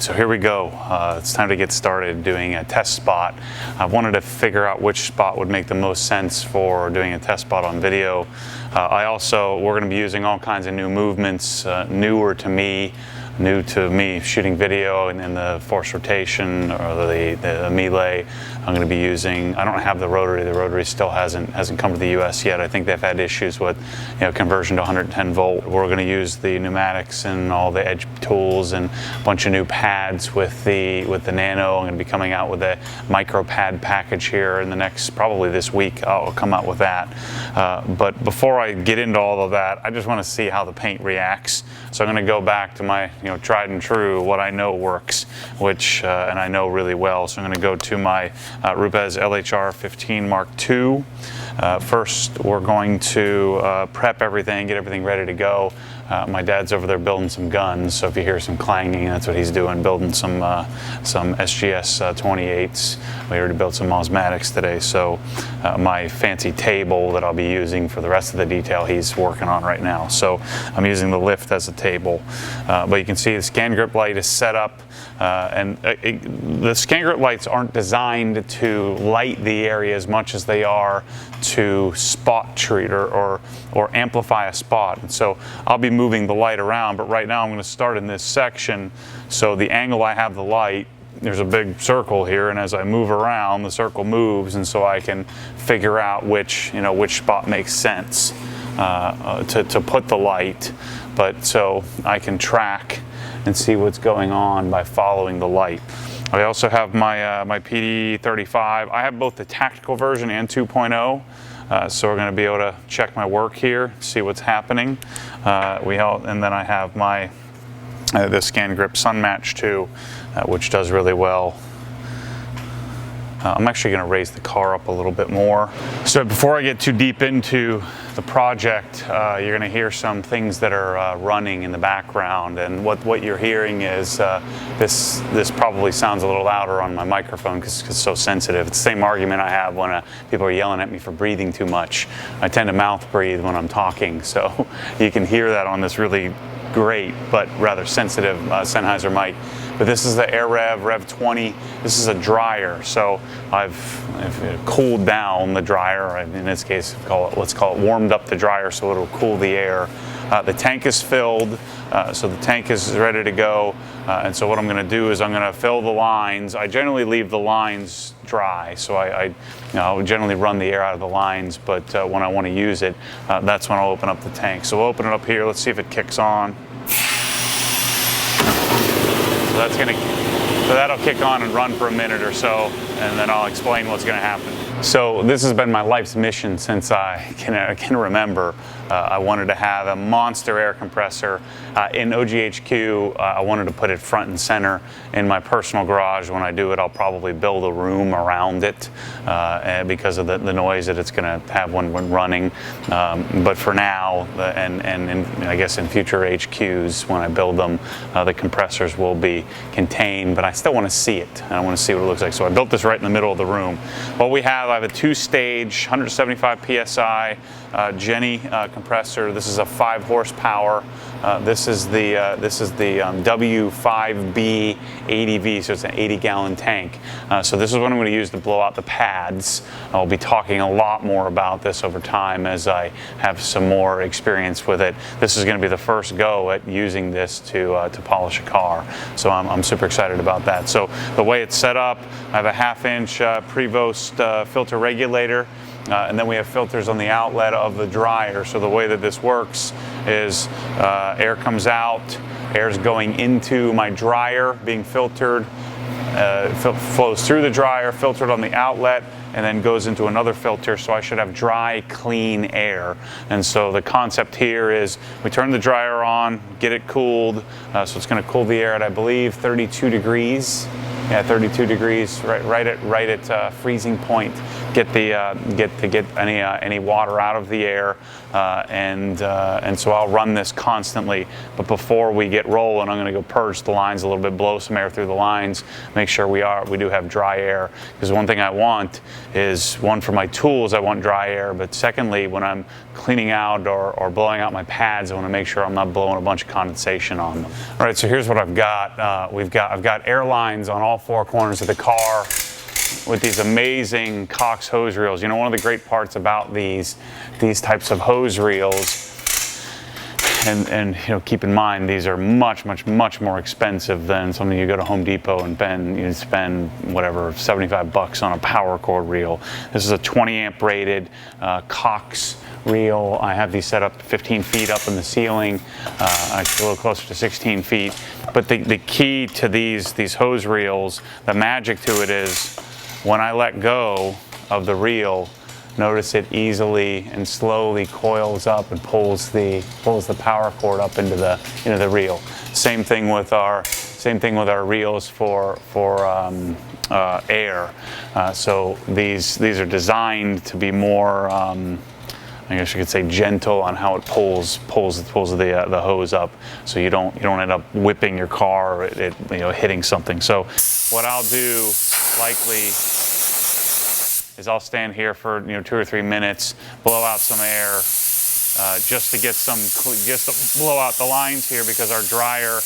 so here we go. It's time to get started doing a test spot. I wanted to figure out which spot would make the most sense for doing a test spot on video. We're going to be using all kinds of new movements, new to me shooting video and the force rotation or the melee. I'm going to be using, I don't have the rotary still hasn't come to the US yet. I think they've had issues with conversion to 110 volt. We're going to use the pneumatics and all the edge tools and a bunch of new pads with the Nano. I'm going to be coming out with a micro pad package here in the next, probably this week. I'll come out with that. But before I get into all of that, I just want to see how the paint reacts. So I'm going to go back to my tried and true, what I know works, which and I know really well. So I'm going to go to my Rupes LHR 15 Mark II. First, we're going to prep everything, get everything ready to go. My dad's over there building some guns, so if you hear some clanging, that's what he's doing, building some SGS 28s. We already built some Osmatics today, so my fancy table that I'll be using for the rest of the detail he's working on right now. So I'm using the lift as a table, but you can see the scan grip light is set up. The scan grip lights aren't designed to light the area as much as they are to spot treat or amplify a spot. And so I'll be moving the light around, but right now I'm going to start in this section. So the angle I have the light, there's a big circle here, and as I move around, the circle moves, and so I can figure out which spot makes sense to put the light. But so I can track and see what's going on by following the light. I also have my my PD35. I have both the tactical version and 2.0, so we're going to be able to check my work here, see what's happening. And then I have my the Scan Grip Sun Match 2, which does really well. I'm actually going to raise the car up a little bit more. So before I get too deep into the project, you're going to hear some things that are running in the background, and what you're hearing is this probably sounds a little louder on my microphone because it's so sensitive. It's the same argument I have when people are yelling at me for breathing too much. I tend to mouth breathe when I'm talking, so you can hear that on this really great but rather sensitive Sennheiser mic. But this is the AirRev Rev 20. This is a dryer, so I've cooled down the dryer. In this case, let's call it warmed up the dryer so it'll cool the air. The tank is filled, so the tank is ready to go. And so what I'm going to do is I'm going to fill the lines. I generally leave the lines dry, so I generally run the air out of the lines, but when I want to use it, that's when I'll open up the tank. So we'll open it up here. Let's see if it kicks on. So that'll kick on and run for a minute or so, and then I'll explain what's going to happen. So this has been my life's mission since I can remember. I wanted to have a monster air compressor. In OGHQ, I wanted to put it front and center in my personal garage. When I do it, I'll probably build a room around it because of the noise that it's going to have when running. But for now, and I guess in future HQs, when I build them, the compressors will be contained, but I still want to see it. I want to see what it looks like. So I built this right in the middle of the room. What we have, I have a 2-stage, 175 PSI Jenny compressor. This is a 5 horsepower. This is the W5B 80V, so it's an 80-gallon tank. So this is what I'm going to use to blow out the pads. I'll be talking a lot more about this over time as I have some more experience with it. This is going to be the first go at using this to polish a car. So I'm super excited about that. So the way it's set up, I have a 1/2-inch Prevost filter regulator. And then we have filters on the outlet of the dryer. So the way that this works is air comes out, air's going into my dryer, being filtered, flows through the dryer, filtered on the outlet, and then goes into another filter. So I should have dry, clean air. And so the concept here is we turn the dryer on, get it cooled. So it's going to cool the air at, I believe, 32 degrees. Yeah, 32 degrees, right at freezing point. Get any water out of the air, and so I'll run this constantly. But before we get rolling, I'm going to go purge the lines a little bit, blow some air through the lines, make sure we do have dry air. Because one thing I want is, one, for my tools, I want dry air. But secondly, when I'm cleaning out or blowing out my pads, I want to make sure I'm not blowing a bunch of condensation on them. All right, so here's what I've got. I've got air lines on all four corners of the car with these amazing Cox hose reels. You know, one of the great parts about these types of hose reels, and you know, keep in mind these are much more expensive than something you go to Home Depot and you spend whatever, 75 bucks on a power cord reel. This is a 20 amp rated Cox reel. I have these set up 15 feet up in the ceiling, actually a little closer to 16 feet. But the key to these hose reels, the magic to it is, when I let go of the reel, notice it easily and slowly coils up and pulls the power cord up into the reel. Same thing with our reels for air. So these are designed to be more, I guess you could say, gentle on how it pulls the hose up, so you don't end up whipping your car or it hitting something. So what I'll do likely is I'll stand here for 2 or 3 minutes, blow out some air, just to blow out the lines here, because our dryer,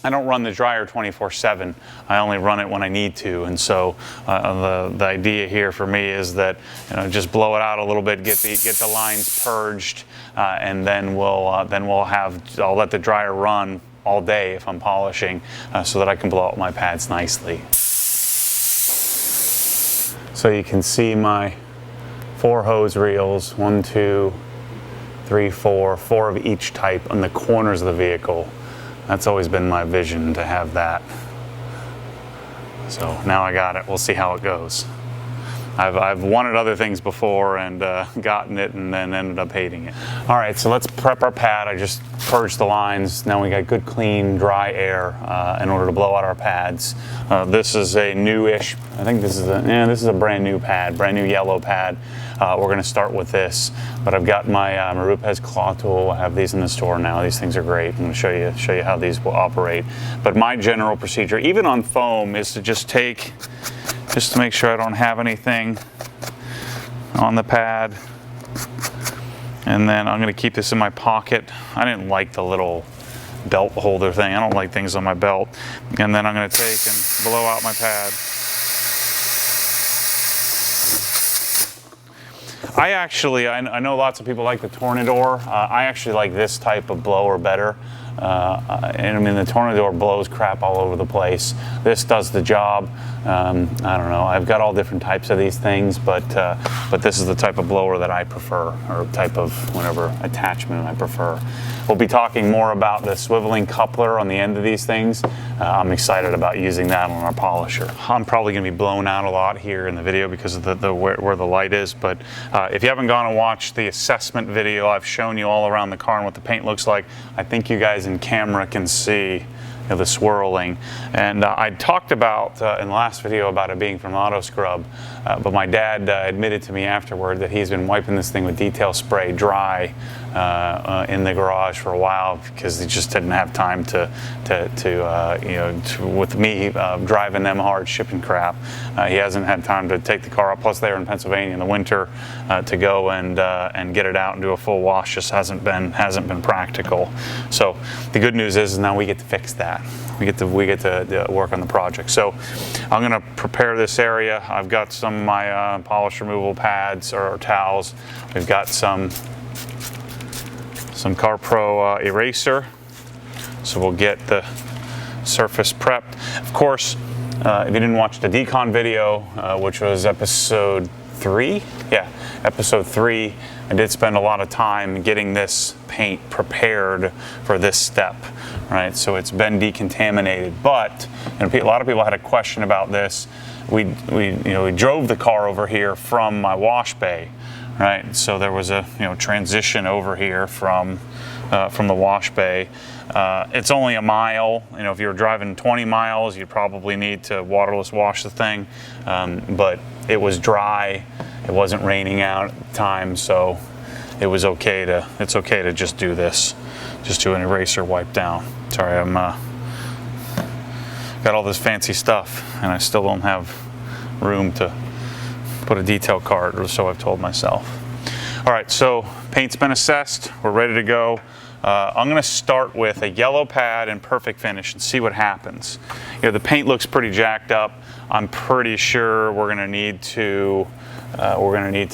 I don't run the dryer 24/7. I only run it when I need to, and so the idea here for me is that just blow it out a little bit, get the lines purged, and then I'll let the dryer run all day if I'm polishing, so that I can blow out my pads nicely. So you can see my 4 hose reels, 1, 2, 3, 4 of each type on the corners of the vehicle. That's always been my vision, to have that. So now I got it. We'll see how it goes. I've wanted other things before and gotten it and then ended up hating it. All right, so let's prep our pad. I just purged the lines. Now we got good, clean, dry air in order to blow out our pads. This is a newish, I think this is a brand new pad, brand new yellow pad. We're gonna start with this, but I've got my Marupez claw tool. I have these in the store now. These things are great. I'm gonna show you how these will operate. But my general procedure, even on foam, is to just to make sure I don't have anything on the pad. And then I'm gonna keep this in my pocket. I didn't like the little belt holder thing. I don't like things on my belt. And then I'm gonna take and blow out my pad. I know lots of people like the Tornador. I actually like this type of blower better. And I mean, the Tornador blows crap all over the place. This does the job. I don't know. I've got all different types of these things, but this is the type of blower that I prefer, or type of whatever attachment I prefer. We'll be talking more about the swiveling coupler on the end of these things. I'm excited about using that on our polisher. I'm probably going to be blown out a lot here in the video because of where the light is, but if you haven't gone and watched the assessment video, I've shown you all around the car and what the paint looks like. I think you guys in camera can see the swirling. And I talked about in the last video about it being from auto scrub, but my dad admitted to me afterward that he's been wiping this thing with detail spray dry in the garage for a while, because he just didn't have time with me driving them hard shipping crap. He hasn't had time to take the car up. Plus, they're in Pennsylvania in the winter, to go and get it out and do a full wash just hasn't been practical. So the good news is now we get to fix that. We get to work on the project. So I'm going to prepare this area. I've got some of my polish removal pads or towels. We've got some CarPro eraser. So we'll get the surface prepped. Of course, if you didn't watch the decon video, which was episode 3, episode 3, I did spend a lot of time getting this paint prepared for this step, right? So it's been decontaminated, but a lot of people had a question about this. We drove the car over here from my wash bay, right? So there was a transition over here from the wash bay. It's only a mile. You know, if you're driving 20 miles, you probably need to waterless wash the thing. But it was dry. It wasn't raining out at the time, so it was okay to. It's okay to just do this. Just do an eraser wipe down. Sorry, I'm got all this fancy stuff, and I still don't have room to put a detail card, or so I've told myself. All right, so paint's been assessed. We're ready to go. I'm going to start with a yellow pad and perfect finish and see what happens. You know, the paint looks pretty jacked up. I'm pretty sure we're going to need to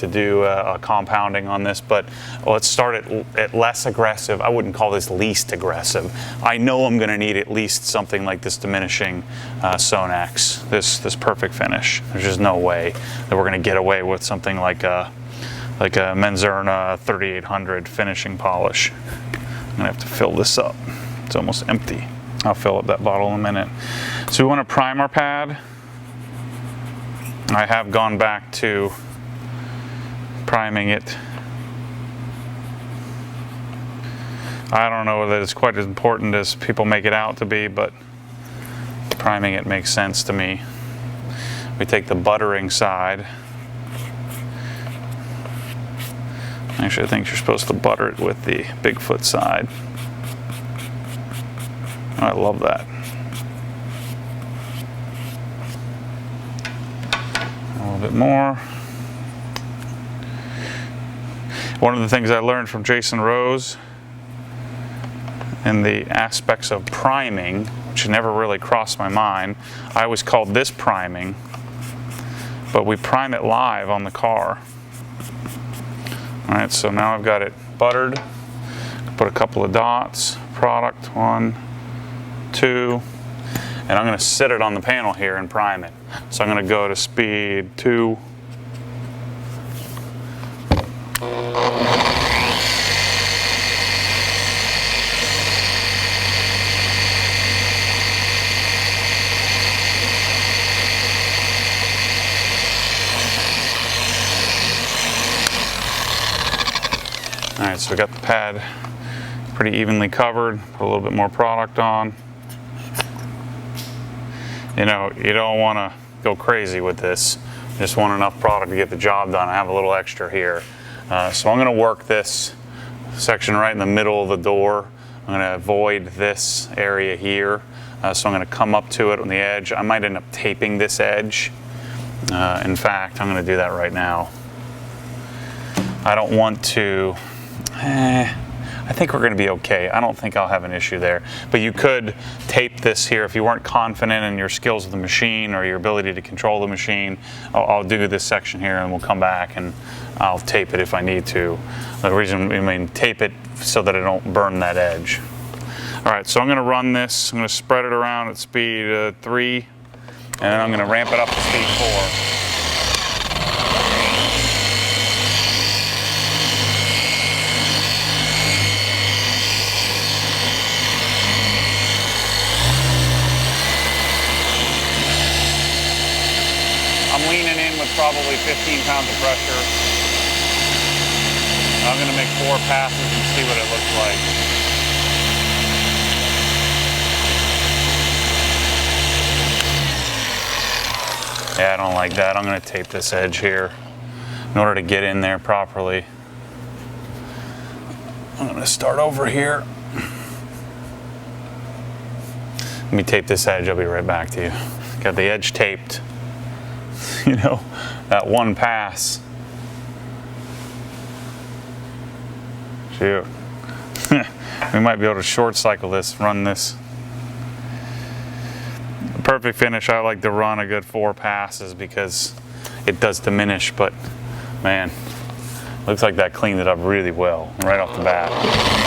do a compounding on this, but let's start at less aggressive. I wouldn't call this least aggressive. I know I'm going to need at least something like this diminishing Sonax, this perfect finish. There's just no way that we're going to get away with something like a Menzerna 3800 finishing polish. I'm going to have to fill this up. It's almost empty. I'll fill up that bottle in a minute. So we want to prime our pad. I have gone back to priming it. I don't know that it's quite as important as people make it out to be, but priming it makes sense to me. We take the buttering side. Actually, I think you're supposed to butter it with the Bigfoot side. I love that. A little bit more. One of the things I learned from Jason Rose in the aspects of priming, which never really crossed my mind, I always called this priming, but we prime it live on the car. All right, so now I've got it buttered. Put a couple of dots, product, 1, 2, and I'm going to sit it on the panel here and prime it. So I'm going to go to speed 2. All right, so we got the pad pretty evenly covered. Put a little bit more product on. You know, you don't want to go crazy with this. You just want enough product to get the job done. I have a little extra here. So I'm going to work this section right in the middle of the door. I'm going to avoid this area here. So I'm going to come up to it on the edge. I might end up taping this edge. In fact, I'm going to do that right now. I don't want to... I think we're going to be okay. I don't think I'll have an issue there. But you could tape this here if you weren't confident in your skills of the machine or your ability to control the machine. I'll do this section here and we'll come back and I'll tape it if I need to. The reason, I mean, tape it so that I don't burn that edge. All right, so I'm going to run this. I'm going to spread it around at speed 3, and then I'm going to ramp it up to speed 4. Probably 15 pounds of pressure. I'm going to make 4 passes and see what it looks like. Yeah, I don't like that. I'm going to tape this edge here in order to get in there properly. I'm going to start over here. Let me tape this edge. I'll be right back to you. Got the edge taped. You know, that one pass. Shoot. We might be able to short cycle this, run this. Perfect finish, I like to run a good 4 passes because it does diminish, but man, looks like that cleaned it up really well right off the bat.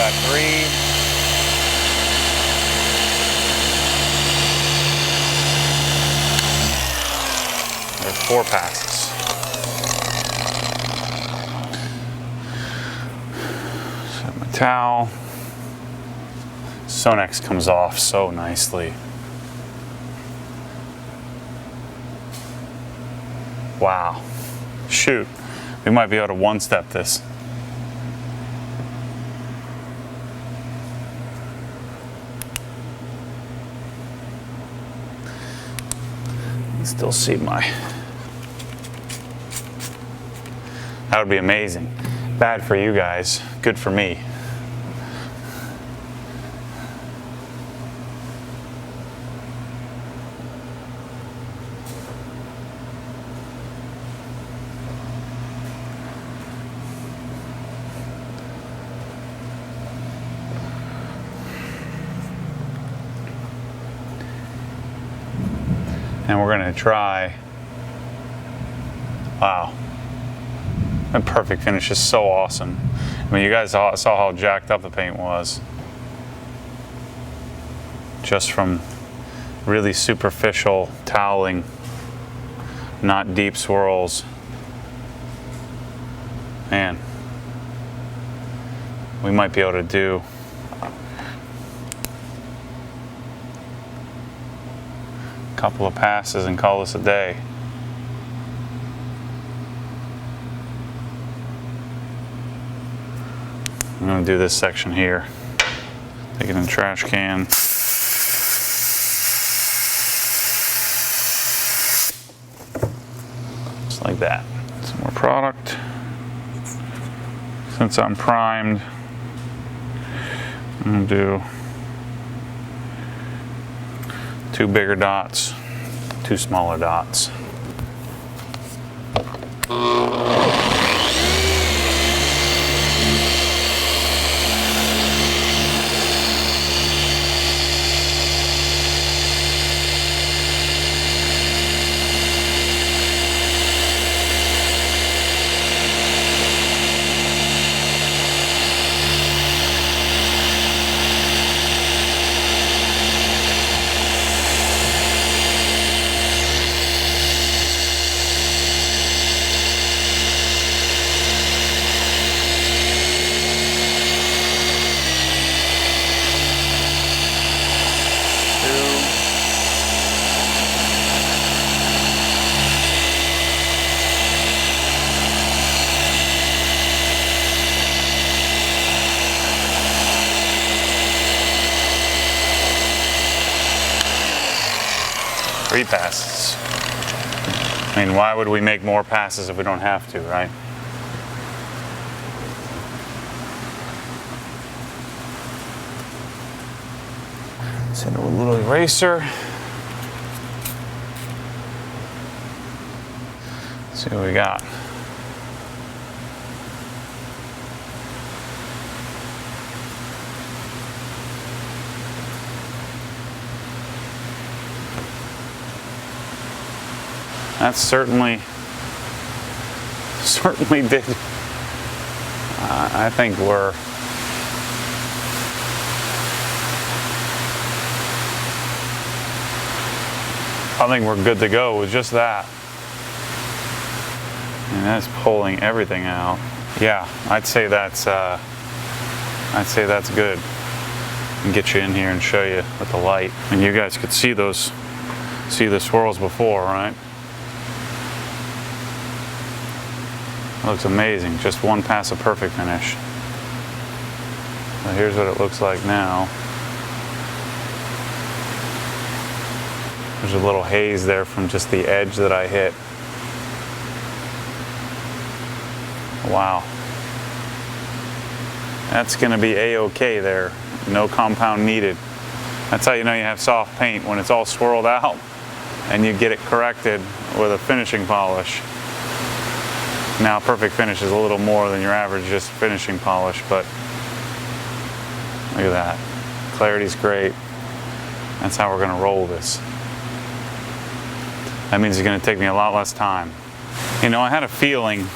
got 3. There's 4 passes. Set my towel. Sonex comes off so nicely. Wow. Shoot. We might be able to one-step this. Still see my... That would be amazing. Bad for you guys, good for me. And we're going to try, wow, that perfect finish is so awesome. I mean, you guys saw how jacked up the paint was. Just from really superficial toweling, not deep swirls. Man, we might be able to do couple of passes and call this a day. I'm going to do this section here. Take it in the trash can. Just like that. Some more product. Since I'm primed, I'm going to do 2 bigger dots, 2 smaller dots. Three passes. I mean, why would we make more passes if we don't have to, right? Send it with a little eraser. Let's see what we got. That certainly did. I think we're good to go with just that. And that's pulling everything out. Yeah, I'd say that's good. And get you in here and show you with the light. And you guys could see the swirls before, right? Looks amazing. Just one pass of perfect finish. So here's what it looks like now. There's a little haze there from just the edge that I hit. Wow. That's gonna be A-OK there. No compound needed. That's how you know you have soft paint, when it's all swirled out and you get it corrected with a finishing polish. Now, perfect finish is a little more than your average just finishing polish, but look at that. Clarity's great. That's how we're gonna roll this. That means it's gonna take me a lot less time. You know, I had a feeling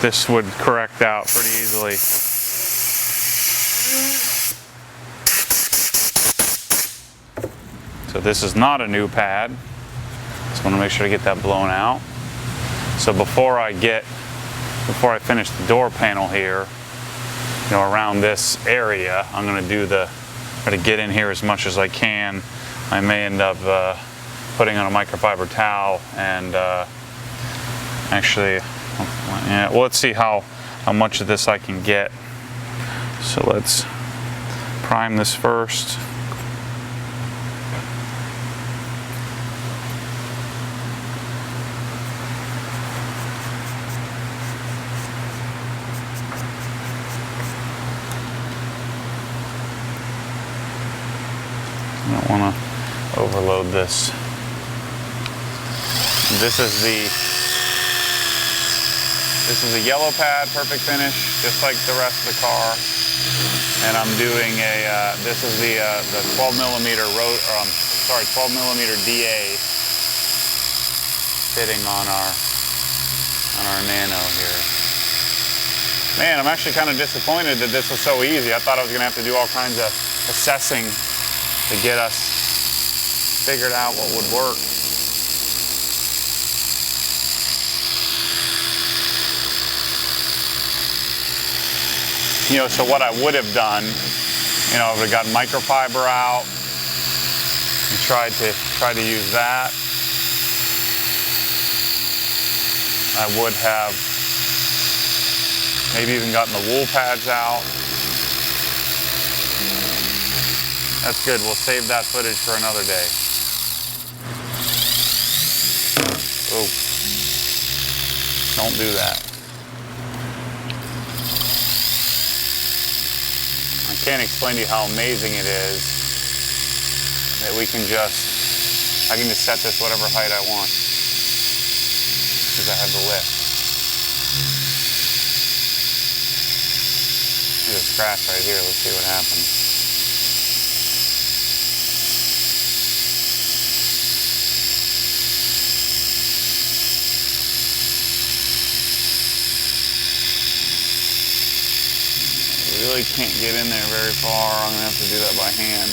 this would correct out pretty easily. So this is not a new pad. Just want to make sure to get that blown out. So before I finish the door panel here, you know, around this area, I'm going to try to get in here as much as I can. I may end up putting on a microfiber towel and actually, yeah, well, let's see how much of this I can get. So let's prime this first. I don't want to overload this. This is the yellow pad, perfect finish, just like the rest of the car. And I'm doing this is the 12 millimeter 12 millimeter DA fitting on our Nano here. Man, I'm actually kind of disappointed that this was so easy. I thought I was going to have to do all kinds of assessing to get us figured out what would work. You know, so what I would have done, you know, I would have gotten microfiber out and tried to use that. I would have maybe even gotten the wool pads out. That's good. We'll save that footage for another day. Oh, don't do that. I can't explain to you how amazing it is that I can just set this whatever height I want because I have the lift. There's a scratch right here. Let's see what happens. Really can't get in there very far. I'm gonna have to do that by hand.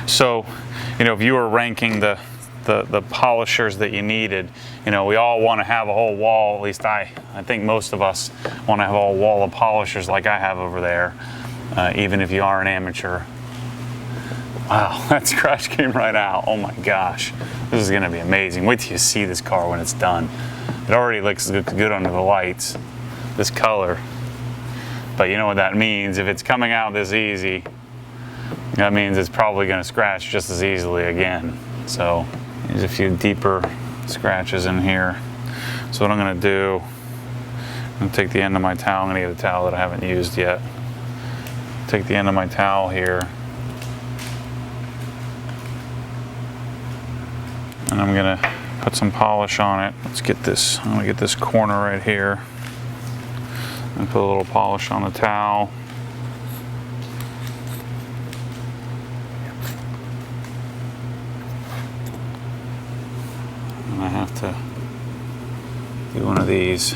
So, you know, if you were ranking the polishers that you needed, you know, we all want to have a whole wall. At least I think most of us want to have a whole wall of polishers like I have over there, even if you are an amateur. Wow, that scratch came right out. Oh my gosh, this is gonna be amazing. Wait till you see this car when it's done. It already looks good under the lights, this color. But you know what that means. If it's coming out this easy, that means it's probably going to scratch just as easily again. So there's a few deeper scratches in here. So what I'm going to do, I'm going to take the end of my towel. I'm going to get a towel that I haven't used yet. Take the end of my towel here. And I'm going to put some polish on it. Let's get this, I'm going to get this corner right here. And put a little polish on the towel. And I have to do one of these.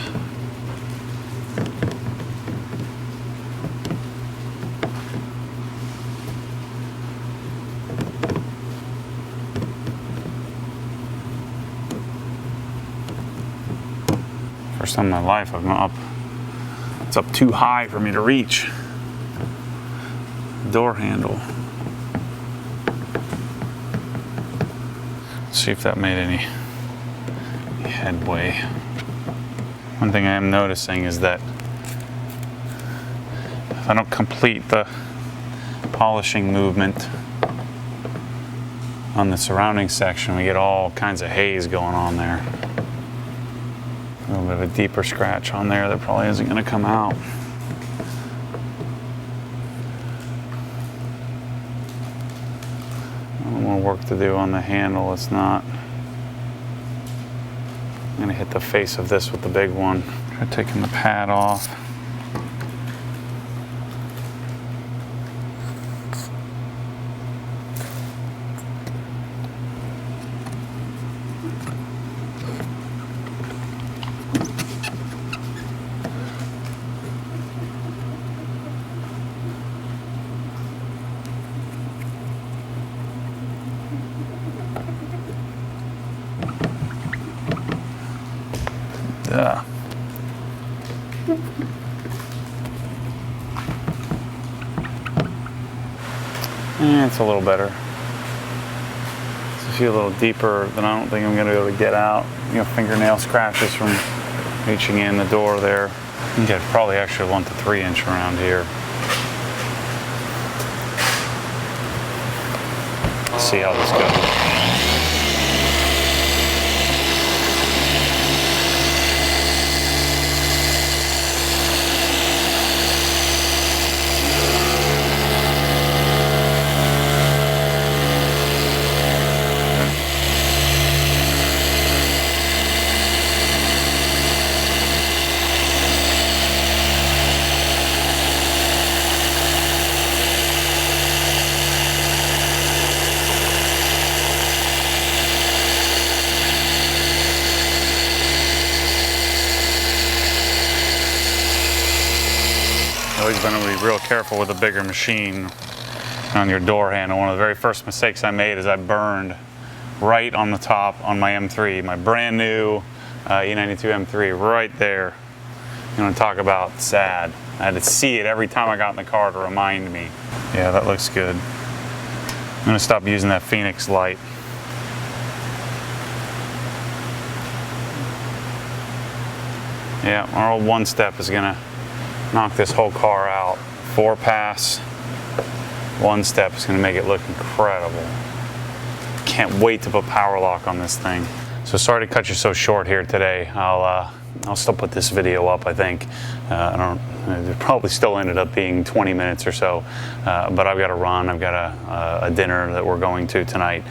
First time in my life I've gone up. It's up too high for me to reach. Door handle. Let's see if that made any headway. One thing I am noticing is that if I don't complete the polishing movement on the surrounding section, we get all kinds of haze going on there. A little bit of a deeper scratch on there that probably isn't going to come out. A little more work to do on the handle. It's not. I'm going to hit the face of this with the big one. Try taking the pad off. It's a little better. It's a few a little deeper than I don't think I'm going to be able to get out. You know, fingernail scratches from reaching in the door there. I think I'd probably actually want the 3-inch around here. Let's see how this goes. Always been to be real careful with a bigger machine on your door handle. One of the very first mistakes I made is I burned right on the top on my M3, my brand new E92 M3, right there. You want to talk about sad. I had to see it every time I got in the car to remind me. Yeah, that looks good. I'm going to stop using that Phoenix light. Yeah, our old one step is going to knock this whole car out. 4-pass, one step is going to make it look incredible. Can't wait to put power lock on this thing. So sorry to cut you so short here today. I'll still put this video up, I think. It probably still ended up being 20 minutes or so, but I've got to run. I've got a dinner that we're going to tonight,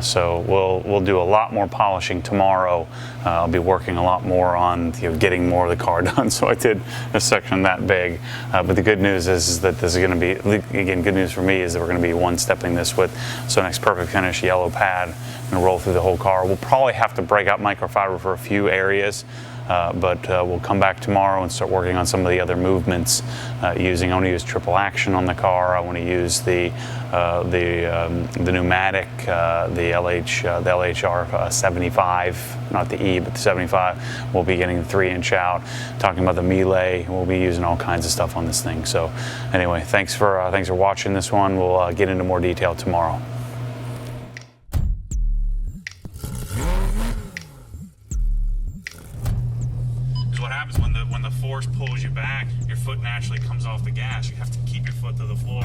so we'll do a lot more polishing tomorrow. I'll be working a lot more on getting more of the car done. So I did a section that big, but the good news is that this is going to be, again, good news for me is that we're going to be one-stepping this with Sonex Perfect Finish yellow pad and roll through the whole car. We'll probably have to break out microfiber for a few areas. But we'll come back tomorrow and start working on some of the other movements I want to use triple action on the car. I want to use the pneumatic, the LHR 75, not the E, but the 75. We'll be getting the 3-inch out. Talking about the melee, we'll be using all kinds of stuff on this thing. So anyway, thanks for watching this one. We'll get into more detail tomorrow. What happens when the force pulls you back, your foot naturally comes off the gas. You have to keep your foot to the floor.